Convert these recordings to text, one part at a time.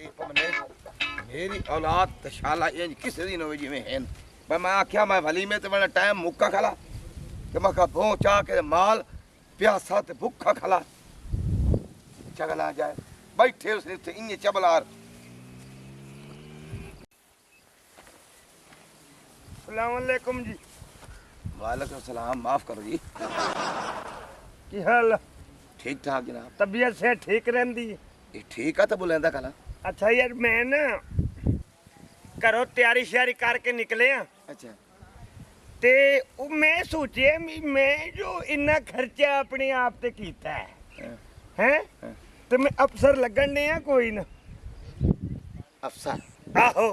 मेरी औलाद तशाला इंज किसी दी नवे जिवें हैं पर मैं आख्या मैं वली में ते बड़ा टाइम मुक्का खला ते मैं कहा भों चा के माल प्यासा ते भुखा खला चगला जाए बैठे उसने थे इन्ने चबलार। अस्सलाम वालेकुम जी। वालेकुम सलाम, माफ करो जी। की हाल? ठीक ठाक जनाब। तबीयत से ठीक रहंदी है? ये ठीक है तो बुलेंदा कला। अच्छा यार मैं ना घरों तैयारी श्यारी करके निकले हाँ अच्छा ते मैं सोचे मैं जो इन्ना खर्चा अपने आप ते कीता है हैं ते मैं अफसर लगन ने कोई ना। अफसर? आहो।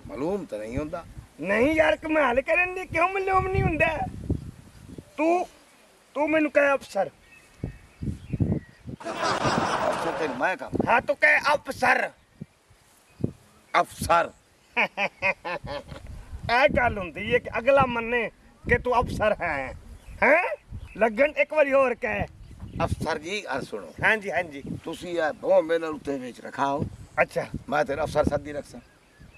मालूम तो नहीं होता। नहीं यार कमाल करन दी क्यों मालूम नहीं हुंदा? तू तू मैनू कह अफसर। अफसर ते मैं काम। हाँ तो कह अफसर। अफसर ऐ गल हुंदी है कि अगला मन्ने कि तू अफसर है हैं लगन एक बारी और कह। अफसर जी आ सुनो। हाँ जी तुसी आ भो मेरे उत्ते विच रखाओ। अच्छा मैं तेरा अफसर सदी रखसा।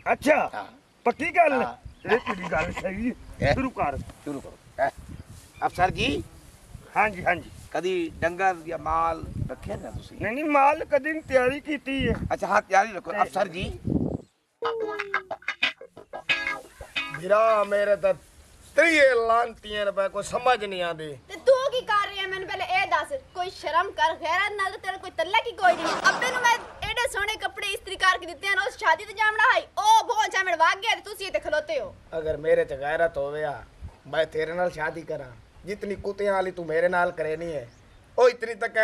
अच्छा हाँ। पक्की गल हाँ। ये तेरी गल सही है। शुरू कर। शुरू करो। अफसर जी हाँ जी कदी डंगर या माल रखे ना तुसी? नहीं माल कदी तैयारी कीती है। अच्छा हाँ तैयारी रखो। अफसर जी भिरा मेरे तो 3 लांतियां रुपए को समझ नहीं आती। ते तू की कर रही है? मैंने पहले ए दस कोई शर्म कर गैरत नाल तेरे कोई तल्ला की कोई नहीं। अब्बे नु मैं एडे सोने कपड़े इस्त्री करके दिते हैं उस शादी ते जामड़ा है ओ भोंचा मेरे भाग गया तुसी इते खलोते हो। अगर मेरे च गैरत होवे आ मैं तेरे नाल शादी करा जितनी कुत्तियां वाली तू मेरे नाल करे नहीं है ओ इतनी तक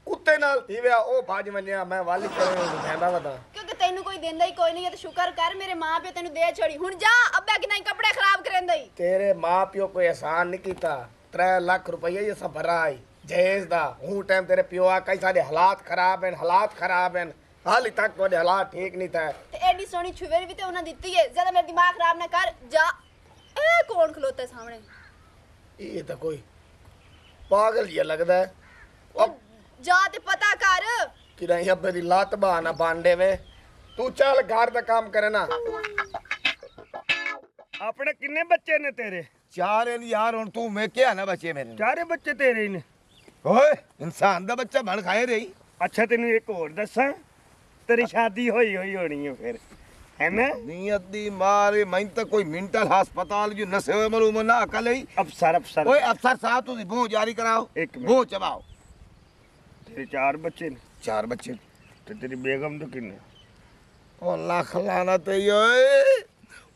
कुत्ते नाल थी वे ओ भाज मन्या मैं वाली करे कहंदा वदा क्योंकि तैनू कोई देंदा ही कोई नहीं है तो शुक्र कर मेरे मां पे तैनू दे छोड़ी। हुन जा अब्बे कि नहीं कपड़े खराब करेंदा ही। तेरे मां प्यो कोई एहसान नहीं कीता 3 लाख रुपया ये सब भरा आई जहेज दा हूं टाइम तेरे प्यो आ कई सारे हालात खराब हैं हाल तक कोई हालात ठीक नहीं था ते एडी सोनी छुवेरी भी ते उन्हें दित्ती है। ज्यादा मेरा दिमाग खराब ना कर जा। ए कौन खलोता है सामने? ये तो कोई पागल ये लगदा है। ओ जा ते पता कर कि नहीं अब्बे दी लात बहाना बांडे वे तू चल घर दा काम करे ना। अपने किन्ने बच्चे ने तेरे? 4 हैं यार हुन तू मैं क्या ना बच्चे मेरे? 4 बच्चे तेरे ही ने। ओए इंसान दा बच्चा बन खाए रही। अच्छा तेनू एक और दसा तेरी शादी होई होनी है फिर है ना? नीयत दी मारे मैं तो कोई मेंटल अस्पताल जो नसे हुए मालूम ना अकल ही। अफसर ओए अफसर साहब तुसी भों जारी कराओ। एक मिनट। भों चबाओ। तेरे 4 बच्चे ने? 4 बच्चे। ते तेरी बेगम तो किन्ने? ओ लाख लानत है ओए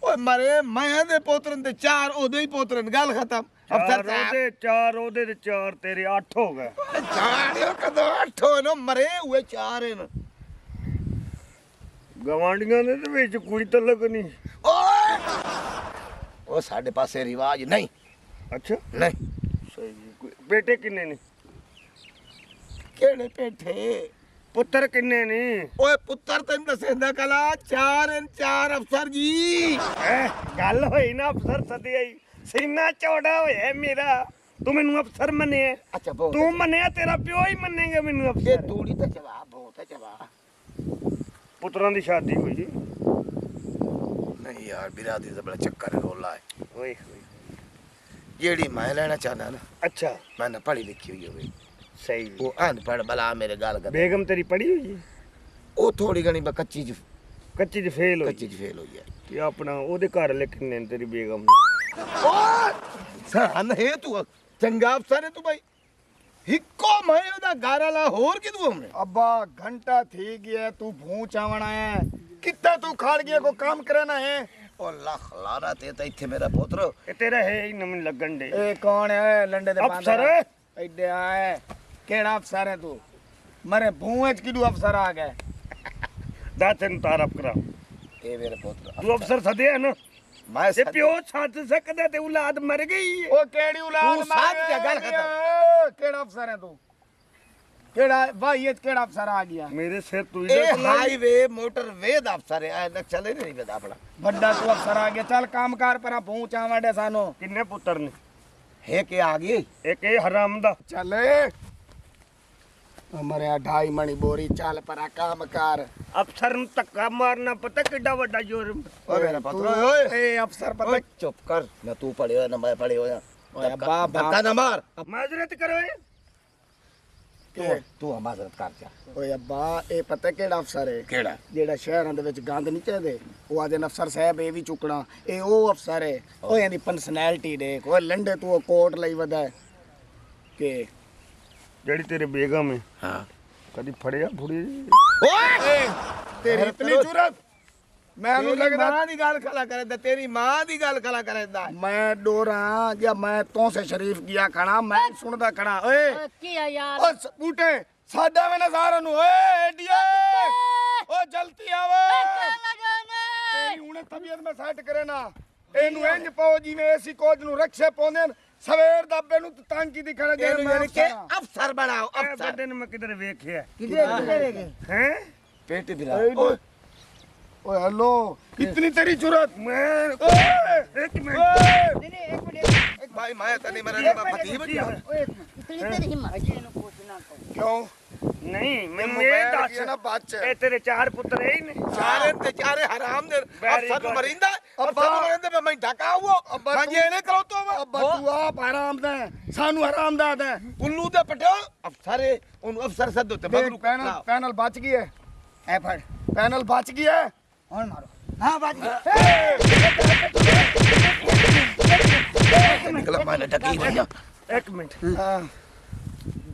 ओए मरे मैं दे पोतरन ते 4 ओदे ही पोतरन गल खत्म। अफसर साहब 4 ओदे ते 4 तेरे 8 हो गए। 4 कदो 8 नो मरे हुए 4 हैं। गवांडियां ने ते विच कुड़ी तो लगनी। ओए ओ साडे पासे रिवाज नहीं। अच्छा नहीं सही। बेटे किन्ने ने? केड़े पेठे पुत्र किन्ने ने? ओए पुत्र तेन दसेंदा कला 4 हैं 4 अफसर जी। गल होई ना अफसर सदी आई सीना चौड़ा होया मेरा तू मैनू अफसर मने। अच्छा बहुत तू मने तेरा प्यो ही मनेगा मैनू ये अफसर। तूड़ी तो जवाब बहुत है जवाब। पुत्रां दी शादी हुई जी? नहीं यार बिरादरी दा बड़ा चक्कर है रोला है। ओए जेड़ी मैं लेना चाहना ना अच्छा मैंने पढ़ी लिखी हुई होवे सही। वो अनपढ़ भला मेरे गाल कर। बेगम तेरी पढ़ी हुई है? वो थोड़ी घनी कच्ची च फेल हुई। कच्ची च फेल हुई है। ते अपना ओदे घर लेकिन तेरी बेगम ओ सन है तू चंगा अफसर है तू भाई हिक्को मैं ओदा घर वाला होर कि तू हमने अब्बा घंटा थी गया तू भूं चावना है कितना तू खाड़ गया को काम करना है। ओ लाख लारा ते तो इथे मेरा पुत्र ए तेरा है ही नमन लगन दे। ए कौन है लंडे दे अफसर एडे आए केड़ा अफसर है तू मरे भूं च किदू अफसर आ गए दातन तारफ करा ए मेरे पुत्र तू अफसर सदे है ना मैं ते प्यो साथ सकदा ते औलाद मर गई है। ओ केड़ी औलाद तू साथ क्या गल खत्म। केड़ा अफसर है तू केड़ा भाई ये केड़ा अफसर आ गया मेरे सिर तू ए हाईवे मोटरवे दा अफसर है न चले नहीं वेदा अपना बड़ा तू अफसर आ गया चल काम कर पर भूं चावड़े सानो किन्ने पुत्र ने? है के आ गई एक ए हराम दा चले ਮਰਿਆ 2.5 ਮਣੀ ਬੋਰੀ ਚੱਲ ਪਰਾ ਕੰਮ ਕਰ ਅਫਸਰ ਨੂੰ ਧੱਕਾ ਮਾਰਨਾ ਪਤਾ ਕਿੱਡਾ ਵੱਡਾ ਜੁਰਮ ਓਏ ਮੇਰਾ ਪੁੱਤਰ ਓਏ ਏ ਅਫਸਰ ਪਤਾ ਓਏ ਚੁੱਪ ਕਰ ਨਾ ਤੂੰ ਪੜਿਆ ਹੋਇਆ ਨਾ ਮੈਂ ਪੜਿਆ ਹੋਇਆ ਓਏ ਅੱਬਾ ਧੱਕਾ ਨਾ ਮਾਰ ਮਾਜ਼ਰਤ ਕਰੋ ਤੂੰ ਮਾਜ਼ਰਤ ਕਰ ਜਾ ਓਏ ਅੱਬਾ ਇਹ ਪਤਾ ਕਿਹੜਾ ਅਫਸਰ ਹੈ ਕਿਹੜਾ ਜਿਹੜਾ ਸ਼ਹਿਰਾਂ ਦੇ ਵਿੱਚ ਗੰਦ ਨਹੀਂ ਚਾਹਦੇ ਉਹ ਆਦੇ ਅਫਸਰ ਸਾਹਿਬ ਇਹ ਵੀ ਚੁੱਕਣਾ ਇਹ ਉਹ ਅਫਸਰ ਹੈ ਉਹ ਇਹਦੀ ਪਰਸਨੈਲਿਟੀ ਦੇਖ ਉਹ ਲੰਡੇ ਤੂੰ ਉਹ ਕੋਟ ਲਈ ਵਦਾ ਕਿ ਜਿਹੜੀ ਤੇਰੇ ਬੇਗਮ ਹੈ ਹਾਂ ਕਦੀ ਫੜਿਆ ਫੁੜੀ ਓਏ ਤੇਰੀ ਇਤਨੀ ਜੁਰਤ ਮੈਨੂੰ ਤੇਰੀ ਲੱਗਦਾ ਮਾਂ ਦੀ ਗੱਲ ਖਲਾ ਕਰਦਾ ਤੇਰੀ ਮਾਂ ਦੀ ਗੱਲ ਖਲਾ ਕਰਦਾ ਮੈਂ ਡੋਰਾ ਜਾਂ ਮੈਂ ਤੋਂ ਸੇ ਸ਼ਰੀਫ ਗਿਆ ਖਣਾ ਮੈਂ ਸੁਣਦਾ ਖਣਾ ਓਏ ਕੀ ਆ ਯਾਰ ਓ ਬੂਟੇ ਸਾਡਾ ਵੇ ਨਜ਼ਾਰਾ ਨੂੰ ਓਏ ਏਡੀਏ ਓ ਜਲਦੀ ਆਵੇ ਤੇਰੀ ਹੁਣੇ ਤਬੀਅਤ ਮੈਂ ਸੈੱਟ ਕਰੇ ਨਾ ਇਹਨੂੰ ਇੰਜ ਪਾਓ ਜਿਵੇਂ ਏਸੀ ਕੋਚ ਨੂੰ ਰਕਸ਼ੇ ਪਾਉਂਦੇ ਨੇ ਸਵੇਰ ਦਾ ਬੇ ਨੂੰ ਤੰਗ ਕੀ ਦਿਖਣਾ ਜੇ ਇਹਨੂੰ ਯਾਨੀ ਕਿ ਅਫਸਰ ਬਣਾਓ ਇਹ ਅਫਸਰ ਬੰਦੇ ਨੂੰ ਮੈਂ ਕਿਧਰ ਵੇਖਿਆ ਕਿਧਰੇ ਹੈ ਪੇਟ ਬਿਲਾ ਓਏ ਓਏ ਹਲੋ ਇਤਨੀ ਤੇਰੀ ਜੁਰਤ ਮੈਂ ਓਏ ਇੱਕ ਮਿੰਟ ਓਏ ਭਾਈ ਮੈਂ ਤਾਂ ਨਹੀਂ ਮਰਨੇ ਮੈਂ ਫਤੀਹ ਬਜਾ ਇਤਨੀ ਤੇਰੀ ਹਿੰਮਤ ਕਿਉਂ ਨਹੀਂ ਮੈਨੂੰ ਮੋਬਾਈਲ ਇਹ ਦੱਸ ਕੀ ਨਾ ਬੱਚ ਇਹ ਤੇਰੇ 4 ਪੁੱਤਰ ਹੀ ਨੇ ਚਾਰੇ ਤੇ ਚਾਰੇ ਹਰਾਮ ਦੇ Very ਅਫਸਰ ਨੂੰ good. ਮਰਿੰਦਾ ਅਫਸਰ ਨੂੰ ਮਰਿੰਦੇ ਮੈਂ ਢਾਕਾ ਹੁਆ ਮੈਂ ਇਹ ਨਹੀਂ ਕਰੋ ਤੋ ਅੱਬਾ ਤੂੰ ਆਪ ਹਰਾਮ ਦਾ ਹੈ, ਸਾਨੂੰ ਹਰਾਮ ਦਾ ਹੈ ਉੱਲੂ ਦੇ ਪਟਿਓ ਅਫਸਰੇ ਉਹਨੂੰ ਅਫਸਰ ਸੱਦੋ ਤੇ ਦੇਖ ਬਗਰੂ ਪੈਨਲ ਬਚ ਗਈ ਹੈ ਐ ਫੜ ਪੈਨਲ ਬਚ ਗਈ ਹੈ ਹੁਣ ਮਾਰੋ ਹਾਂ ਬਾਜੀ ਨਿਕਲ ਮੈਂ ਟਕੀ ਭਈਆ ਇੱਕ ਮਿੰਟ ਹਾਂ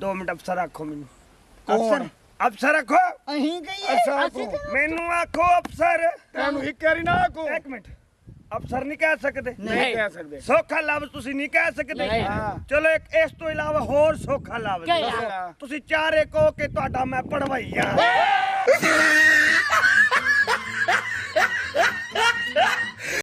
2 ਮਿੰਟ ਅਫਸਰ ਆਖੋ ਮੈਨੂੰ ਕੌਣ ਅਫਸਰ ਆਖੋ ਅਹੀਂ ਗਈ ਅੱਛਾ ਅਸੀਂ ਕੋ ਮੈਨੂੰ ਆਖੋ ਅਫਸਰ ਤੈਨੂੰ ਇੱਕ ਵਾਰੀ ਨਾ ਕੋ ਇੱਕ ਮਿੰਟ ਅਫਸਰ ਨਹੀਂ ਕਹਿ ਸਕਦੇ ਨਹੀਂ ਕਹਿ ਸਕਦੇ ਸੌਖਾ ਲਫ਼ਜ਼ ਤੁਸੀਂ ਨਹੀਂ ਕਹਿ ਸਕਦੇ ਨਹੀਂ। ਹਾਂ। ਚਲੋ ਇੱਕ ਇਸ ਤੋਂ ਇਲਾਵਾ ਹੋਰ ਸੌਖਾ ਲਫ਼ਜ਼ ਕਿਹੜਾ? ਤੁਸੀਂ ਚਾਰੇ ਕਹੋ ਕਿ ਤੁਹਾਡਾ ਮੈਂ ਪੜਵਾਈਆ